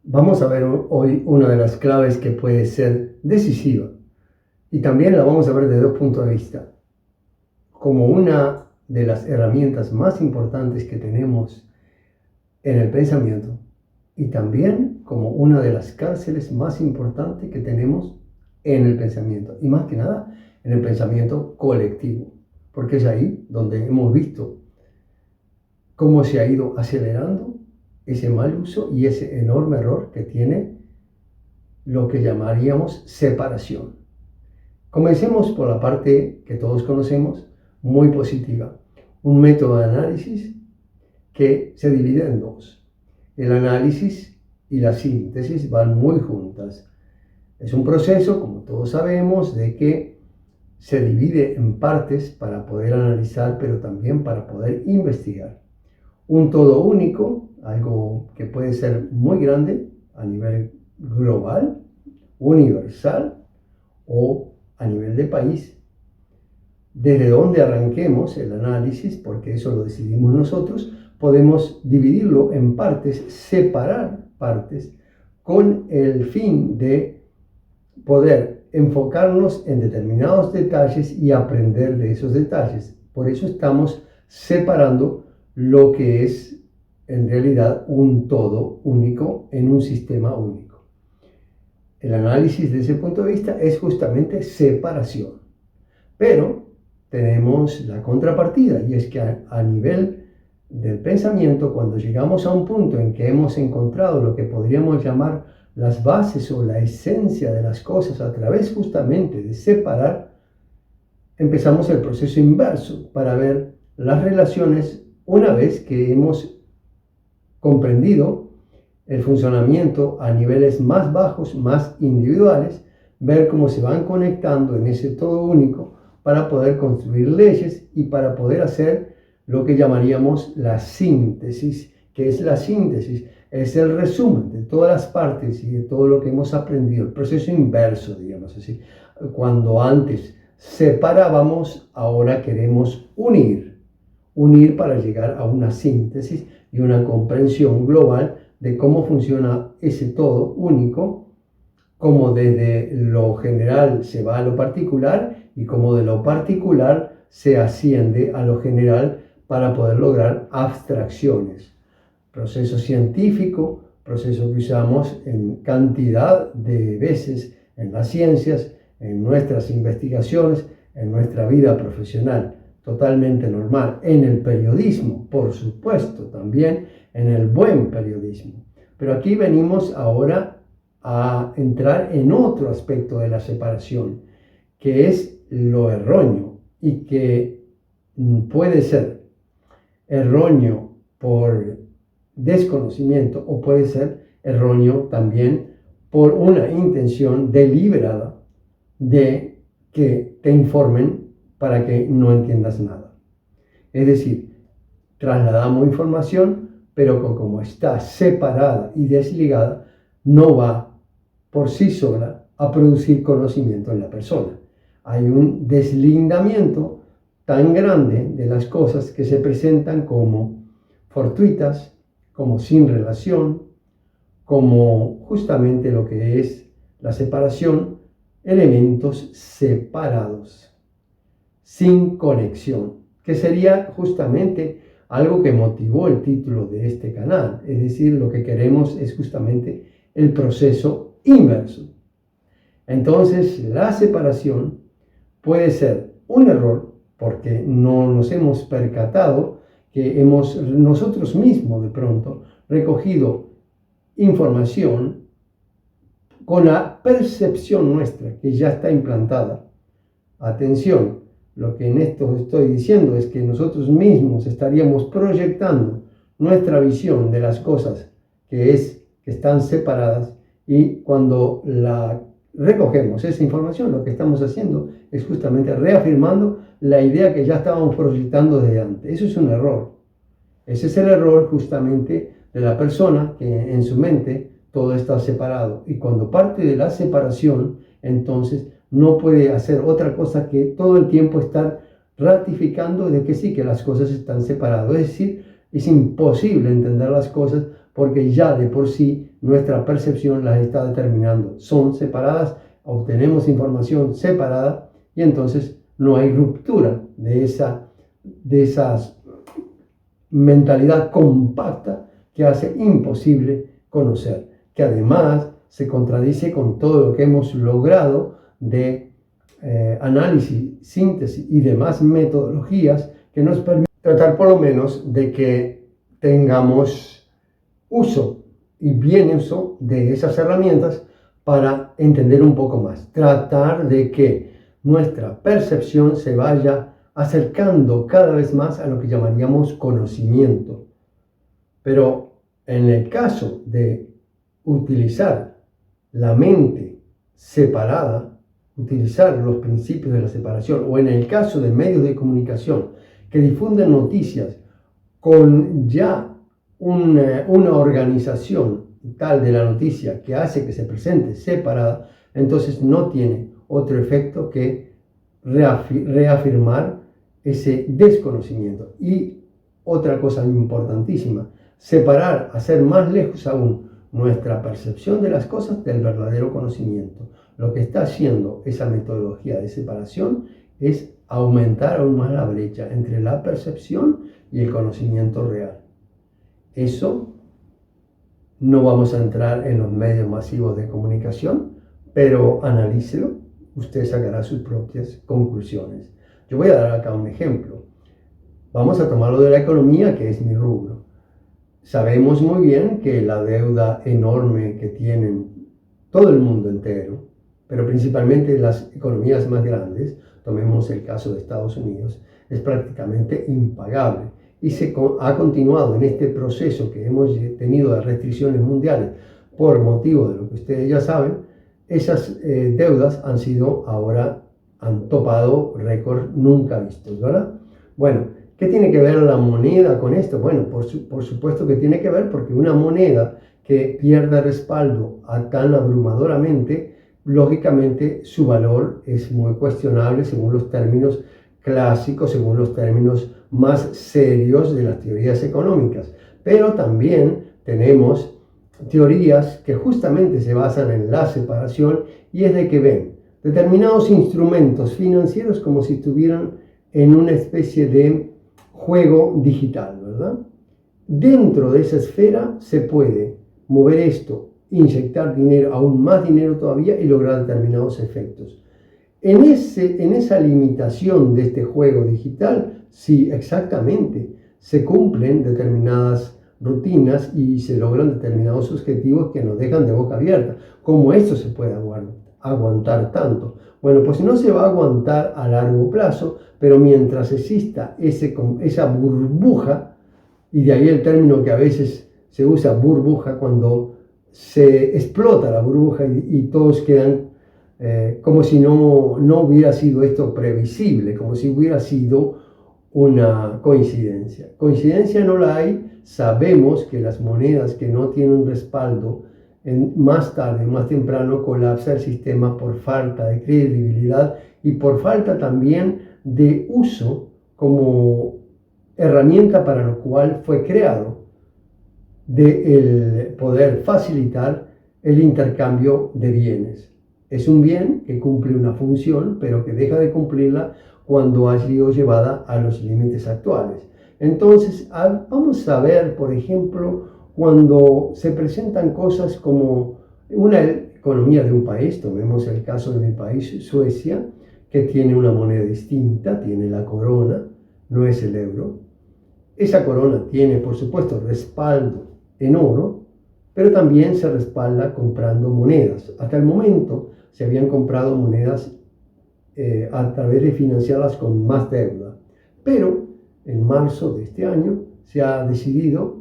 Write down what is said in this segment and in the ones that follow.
Vamos a ver hoy una de las claves que puede ser decisiva y también la vamos a ver desde dos puntos de vista. Como una de las herramientas más importantes que tenemos en el pensamiento y también como una de las cárceles más importantes que tenemos en el pensamiento y más que nada en el pensamiento colectivo, porque es ahí donde hemos visto cómo se ha ido acelerando ese mal uso y ese enorme error que tiene lo que llamaríamos separación. Comencemos por la parte que todos conocemos, muy positiva. Un método de análisis que se divide en dos. El análisis y la síntesis van muy juntas. Es un proceso, como todos sabemos, de que se divide en partes para poder analizar, pero también para poder investigar. Un todo único, algo que puede ser muy grande a nivel global, universal o a nivel de país. Desde donde arranquemos el análisis, porque eso lo decidimos nosotros, podemos dividirlo en partes, separar partes, con el fin de poder enfocarnos en determinados detalles y aprender de esos detalles. Por eso estamos separando lo que es en realidad un todo único en un sistema único. El análisis desde ese punto de vista es justamente separación. Pero tenemos la contrapartida y es que a nivel del pensamiento, cuando llegamos a un punto en que hemos encontrado lo que podríamos llamar las bases o la esencia de las cosas a través justamente de separar, empezamos el proceso inverso para ver las relaciones una vez que hemos comprendido el funcionamiento a niveles más bajos, más individuales, ver cómo se van conectando en ese todo único para poder construir leyes y para poder hacer lo que llamaríamos la síntesis. ¿Qué es la síntesis? Es el resumen de todas las partes y de todo lo que hemos aprendido, el proceso inverso, digamos así. Cuando antes separábamos, ahora queremos unir para llegar a una síntesis y una comprensión global de cómo funciona ese todo único, cómo desde lo general se va a lo particular y cómo de lo particular se asciende a lo general para poder lograr abstracciones. Proceso científico, proceso que usamos en cantidad de veces en las ciencias, en nuestras investigaciones, en nuestra vida profesional. Totalmente normal. En el periodismo, por supuesto, también en el buen periodismo. Pero aquí venimos ahora a entrar en otro aspecto de la separación, que es lo erróneo y que puede ser erróneo por desconocimiento o puede ser erróneo también por una intención deliberada de que te informen para que no entiendas nada. Es decir, trasladamos información, pero como está separada y desligada, no va por sí sola a producir conocimiento en la persona. Hay un deslindamiento tan grande de las cosas que se presentan como fortuitas, como sin relación, como justamente lo que es la separación, elementos separados, sin conexión, que sería justamente algo que motivó el título de este canal. Es decir, lo que queremos es justamente el proceso inverso. Entonces, la separación puede ser un error porque no nos hemos percatado que hemos nosotros mismos de pronto recogido información con la percepción nuestra que ya está implantada. Atención, lo que en esto estoy diciendo es que nosotros mismos estaríamos proyectando nuestra visión de las cosas que están separadas, y cuando la recogemos esa información, lo que estamos haciendo es justamente reafirmando la idea que ya estábamos proyectando desde antes. Eso es un error. Ese es el error justamente de la persona que en su mente todo está separado, y cuando parte de la separación, entonces no puede hacer otra cosa que todo el tiempo estar ratificando de que sí, que las cosas están separadas. Es decir, es imposible entender las cosas porque ya de por sí nuestra percepción las está determinando. Son separadas, obtenemos información separada y entonces no hay ruptura de esa mentalidad compacta que hace imposible conocer, que además se contradice con todo lo que hemos logrado de análisis, síntesis y demás metodologías que nos permiten tratar por lo menos de que tengamos uso y bien uso de esas herramientas para entender un poco más, tratar de que nuestra percepción se vaya acercando cada vez más a lo que llamaríamos conocimiento. Pero en el caso de utilizar la mente separada, utilizar los principios de la separación, o en el caso de medios de comunicación que difunden noticias con ya una organización tal de la noticia que hace que se presente separada, entonces no tiene otro efecto que reafirmar ese desconocimiento. Y otra cosa importantísima, separar, hacer más lejos aún nuestra percepción de las cosas del verdadero conocimiento. Lo que está haciendo esa metodología de separación es aumentar aún más la brecha entre la percepción y el conocimiento real. Eso no vamos a entrar en los medios masivos de comunicación, pero analícelo, usted sacará sus propias conclusiones. Yo voy a dar acá un ejemplo. Vamos a tomarlo de la economía, que es mi rubro. Sabemos muy bien que la deuda enorme que tienen todo el mundo entero, pero principalmente las economías más grandes, tomemos el caso de Estados Unidos, es prácticamente impagable. Y se ha continuado en este proceso que hemos tenido de restricciones mundiales por motivo de lo que ustedes ya saben. Esas deudas han topado récords nunca vistos, ¿verdad? Bueno, ¿qué tiene que ver la moneda con esto? Bueno, por supuesto que tiene que ver, porque una moneda que pierda respaldo tan abrumadoramente, lógicamente su valor es muy cuestionable según los términos clásicos, según los términos más serios de las teorías económicas. Pero también tenemos teorías que justamente se basan en la separación, y es de que ven determinados instrumentos financieros como si estuvieran en una especie de juego digital, ¿verdad? Dentro de esa esfera se puede mover esto, inyectar dinero, aún más dinero todavía, y lograr determinados efectos. En esa limitación de este juego digital, sí, exactamente, se cumplen determinadas rutinas y se logran determinados objetivos que nos dejan de boca abierta. ¿Cómo esto se puede aguantar tanto? Bueno, pues no se va a aguantar a largo plazo, pero mientras exista esa burbuja, y de ahí el término que a veces se usa, burbuja, cuando se explota la burbuja y todos quedan como si no hubiera sido esto previsible, como si hubiera sido una coincidencia. Coincidencia no la hay. Sabemos que las monedas que no tienen respaldo, más tarde, más temprano, colapsa el sistema por falta de credibilidad y por falta también de uso como herramienta para lo cual fue creado, de el poder facilitar el intercambio de bienes. Es un bien que cumple una función, pero que deja de cumplirla cuando ha sido llevada a los límites actuales. Entonces, vamos a ver, por ejemplo, cuando se presentan cosas como una economía de un país, tomemos el caso de mi país, Suecia, que tiene una moneda distinta, tiene la corona, no es el euro. Esa corona tiene, por supuesto, respaldo en oro, pero también se respalda comprando monedas. Hasta el momento se habían comprado monedas a través de financiarlas con más deuda, pero en marzo de este año se ha decidido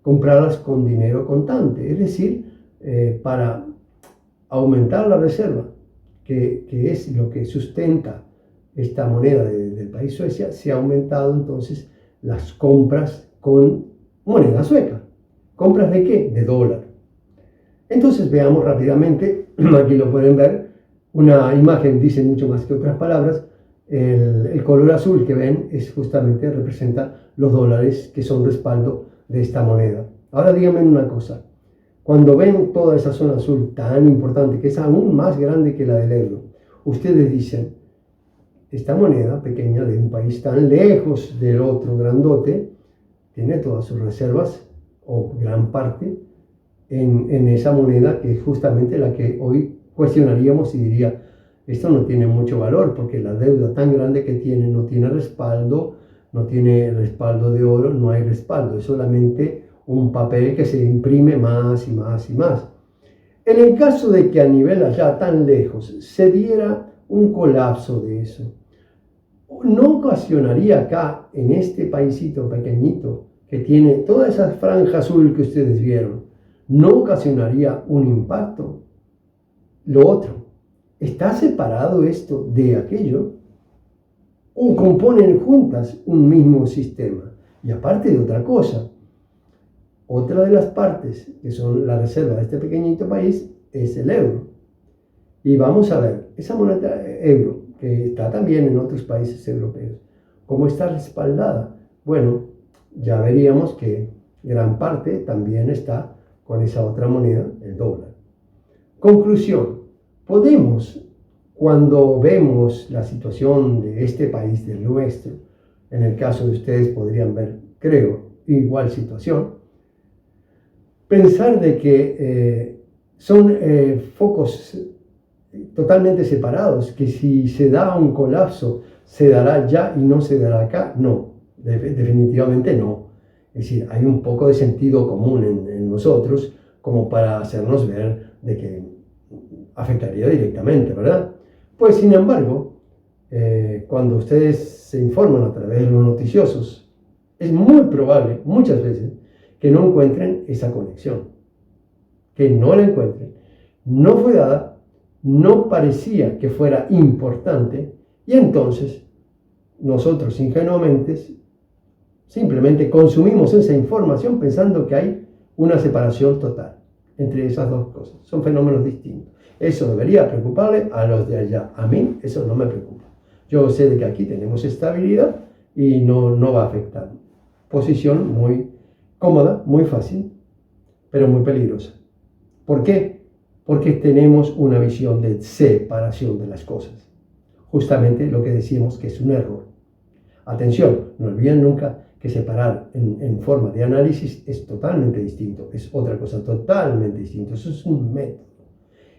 comprarlas con dinero contante, es decir, para aumentar la reserva, que es lo que sustenta esta moneda del país Suecia. Se ha aumentado entonces las compras con moneda sueca. ¿Compras de qué? De dólar. Entonces veamos rápidamente, aquí lo pueden ver, una imagen dice mucho más que otras palabras. El color azul que ven representa los dólares que son respaldo de esta moneda. Ahora díganme una cosa. Cuando ven toda esa zona azul tan importante, que es aún más grande que la del euro, ustedes dicen, esta moneda pequeña de un país tan lejos del otro grandote, tiene todas sus reservas, o gran parte, en esa moneda que es justamente la que hoy cuestionaríamos y diría, esto no tiene mucho valor porque la deuda tan grande que tiene no tiene respaldo, no tiene respaldo de oro, no hay respaldo, es solamente un papel que se imprime más y más y más. En el caso de que a nivel allá tan lejos se diera un colapso de eso, ¿no ocasionaría acá, en este paisito pequeñito, que tiene toda esa franja azul que ustedes vieron, no ocasionaría un impacto? Lo otro, ¿está separado esto de aquello? ¿O componen juntas un mismo sistema? Y aparte de otra cosa, otra de las partes que son la reserva de este pequeñito país es el euro. Y vamos a ver, esa moneda euro, que está también en otros países europeos, ¿cómo está respaldada? Bueno, ya veríamos que gran parte también está con esa otra moneda, el dólar. Conclusión, podemos, cuando vemos la situación de este país, del nuestro, en el caso de ustedes podrían ver, creo, igual situación, pensar de que son focos totalmente separados, que si se da un colapso, se dará ya y no se dará acá. No, definitivamente no. Es decir, hay un poco de sentido común en nosotros como para hacernos ver de que afectaría directamente, ¿verdad? Pues sin embargo, cuando ustedes se informan a través de los noticiosos, es muy probable, muchas veces, que no encuentren esa conexión, que no la encuentren. No fue dada, no parecía que fuera importante, y entonces nosotros ingenuamente simplemente consumimos esa información pensando que hay una separación total entre esas dos cosas. Son fenómenos distintos. Eso debería preocuparle a los de allá. A mí eso no me preocupa. Yo sé de que aquí tenemos estabilidad y no va a afectar. Posición muy cómoda, muy fácil, pero muy peligrosa. ¿Por qué? Porque tenemos una visión de separación de las cosas. Justamente lo que decimos que es un error. Atención, no olviden nunca que separar en forma de análisis es totalmente distinto, es otra cosa totalmente distinta, eso es un método.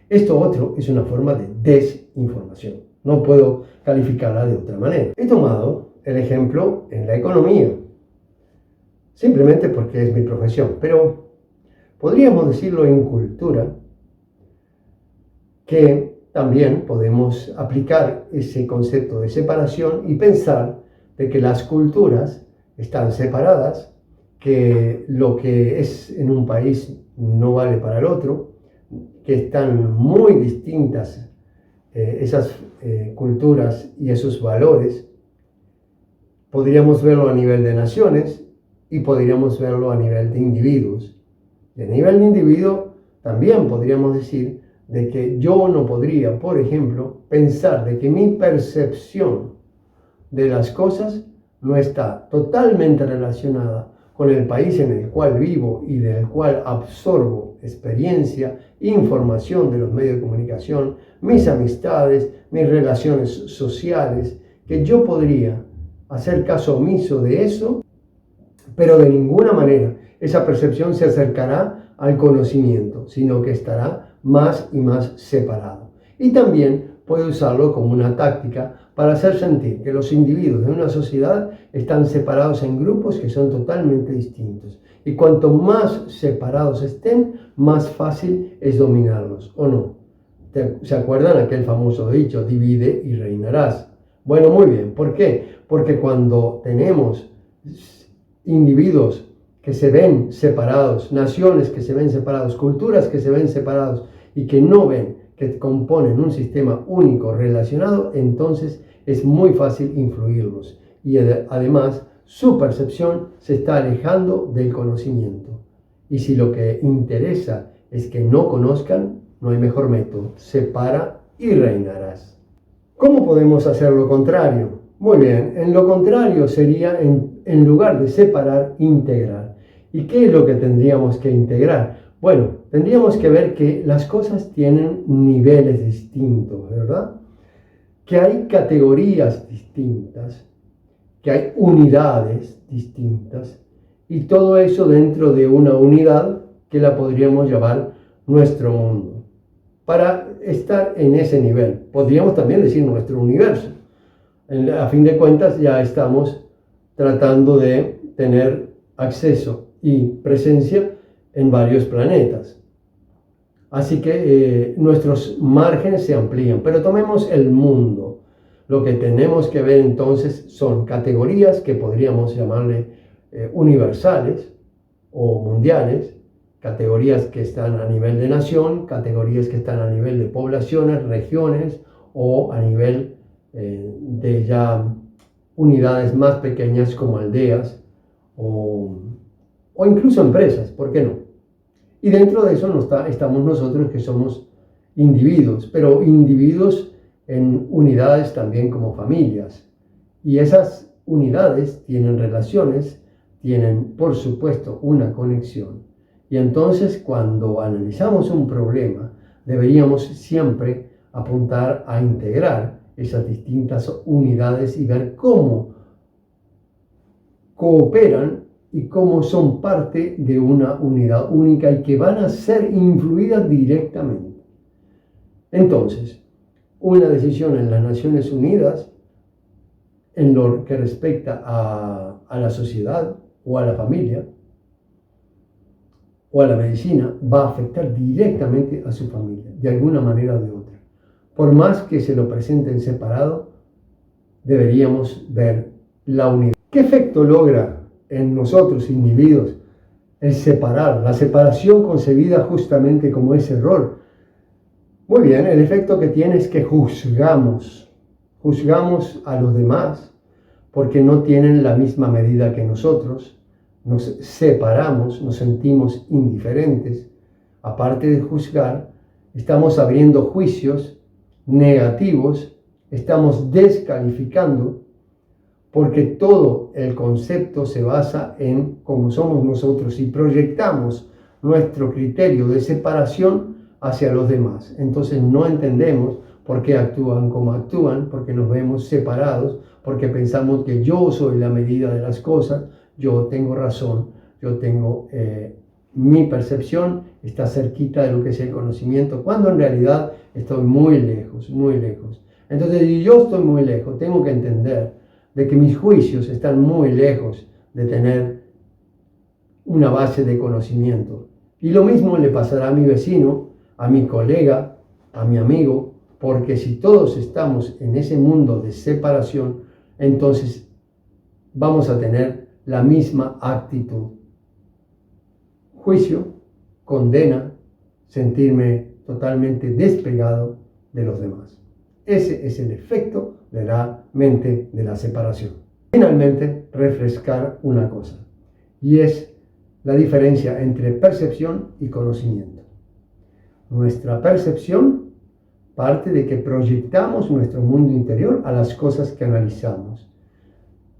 Esto otro es una forma de desinformación, no puedo calificarla de otra manera. He tomado el ejemplo en la economía, simplemente porque es mi profesión, pero podríamos decirlo en cultura, que también podemos aplicar ese concepto de separación y pensar de que las culturas están separadas, que lo que es en un país no vale para el otro, que están muy distintas esas culturas y esos valores. Podríamos verlo a nivel de naciones y podríamos verlo a nivel de individuos. Y a nivel de individuo también podríamos decir de que yo no podría, por ejemplo, pensar de que mi percepción de las cosas no está totalmente relacionada con el país en el cual vivo y del cual absorbo experiencia, información de los medios de comunicación, mis amistades, mis relaciones sociales, que yo podría hacer caso omiso de eso, pero de ninguna manera esa percepción se acercará al conocimiento, sino que estará más y más separado. Y también puede usarlo como una táctica para hacer sentir que los individuos de una sociedad están separados en grupos que son totalmente distintos. Y cuanto más separados estén, más fácil es dominarlos, ¿o no? ¿Se acuerdan aquel famoso dicho, divide y reinarás? Bueno, muy bien. ¿Por qué? Porque cuando tenemos individuos que se ven separados, naciones que se ven separados, culturas que se ven separados y que no ven que componen un sistema único relacionado, entonces es muy fácil influirlos. Y además su percepción se está alejando del conocimiento. Y si lo que interesa es que no conozcan, no hay mejor método. Separa y reinarás. ¿Cómo podemos hacer lo contrario? Muy bien, en lo contrario sería en lugar de separar, integrar. ¿Y qué es lo que tendríamos que integrar? Bueno, tendríamos que ver que las cosas tienen niveles distintos, ¿verdad? Que hay categorías distintas, que hay unidades distintas, y todo eso dentro de una unidad que la podríamos llamar nuestro mundo. Para estar en ese nivel, podríamos también decir nuestro universo. A fin de cuentas, ya estamos tratando de tener acceso y presencia en varios planetas. Así que nuestros márgenes se amplían, pero tomemos el mundo. Lo que tenemos que ver entonces son categorías que podríamos llamarle universales o mundiales, categorías que están a nivel de nación, categorías que están a nivel de poblaciones, regiones o a nivel de ya unidades más pequeñas como aldeas o incluso empresas, ¿por qué no? Y dentro de eso estamos nosotros que somos individuos, pero individuos en unidades también como familias. Y esas unidades tienen relaciones, tienen por supuesto una conexión. Y entonces cuando analizamos un problema, deberíamos siempre apuntar a integrar esas distintas unidades y ver cómo cooperan y cómo son parte de una unidad única y que van a ser influidas directamente. Entonces, una decisión en las Naciones Unidas en lo que respecta a la sociedad o a la familia o a la medicina va a afectar directamente a su familia, de alguna manera o de otra. Por más que se lo presenten separado, deberíamos ver la unidad. ¿Qué efecto logra en nosotros, individuos, el separar? La separación concebida justamente como ese error. Muy bien, el efecto que tiene es que juzgamos a los demás porque no tienen la misma medida que nosotros, nos separamos, nos sentimos indiferentes. Aparte de juzgar, estamos abriendo juicios negativos, estamos descalificando, porque todo el concepto se basa en cómo somos nosotros y proyectamos nuestro criterio de separación hacia los demás. Entonces no entendemos por qué actúan como actúan, porque nos vemos separados, porque pensamos que yo soy la medida de las cosas, yo tengo razón, yo tengo mi percepción, está cerquita de lo que es el conocimiento, cuando en realidad estoy muy lejos, muy lejos. Entonces, si yo estoy muy lejos, tengo que entender de que mis juicios están muy lejos de tener una base de conocimiento. Y lo mismo le pasará a mi vecino, a mi colega, a mi amigo, porque si todos estamos en ese mundo de separación, entonces vamos a tener la misma actitud. Juicio, condena, sentirme totalmente despegado de los demás. Ese es el efecto de la mente de la separación. Finalmente, refrescar una cosa, y es la diferencia entre percepción y conocimiento. Nuestra percepción parte de que proyectamos nuestro mundo interior a las cosas que analizamos.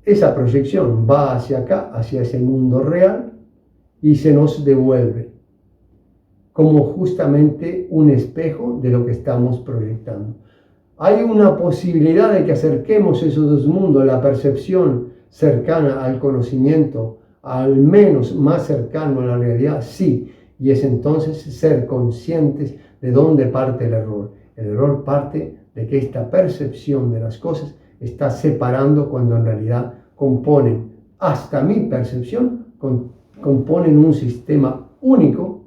Esa proyección va hacia acá, hacia ese mundo real, y se nos devuelve como justamente un espejo de lo que estamos proyectando. Hay una posibilidad de que acerquemos esos dos mundos, la percepción cercana al conocimiento, al menos más cercano a la realidad, sí, y es entonces ser conscientes de dónde parte el error. El error parte de que esta percepción de las cosas está separando cuando en realidad componen, hasta mi percepción, componen un sistema único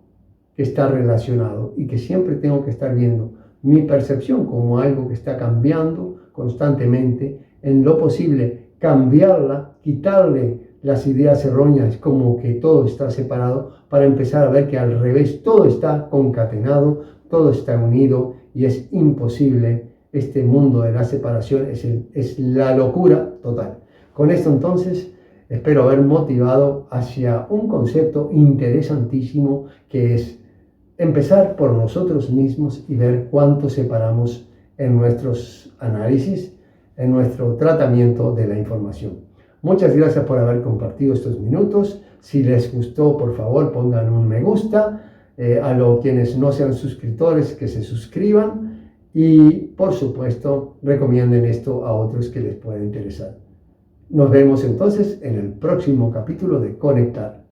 que está relacionado y que siempre tengo que estar viendo mi percepción como algo que está cambiando constantemente, en lo posible cambiarla, quitarle las ideas erróneas como que todo está separado, para empezar a ver que al revés todo está concatenado, todo está unido y es imposible. Este mundo de la separación es la locura total. Con esto entonces espero haber motivado hacia un concepto interesantísimo que es empezar por nosotros mismos y ver cuánto separamos en nuestros análisis, en nuestro tratamiento de la información. Muchas gracias por haber compartido estos minutos. Si les gustó, por favor, pongan un me gusta. A los quienes no sean suscriptores, que se suscriban. Y, por supuesto, recomienden esto a otros que les pueda interesar. Nos vemos entonces en el próximo capítulo de Conectar.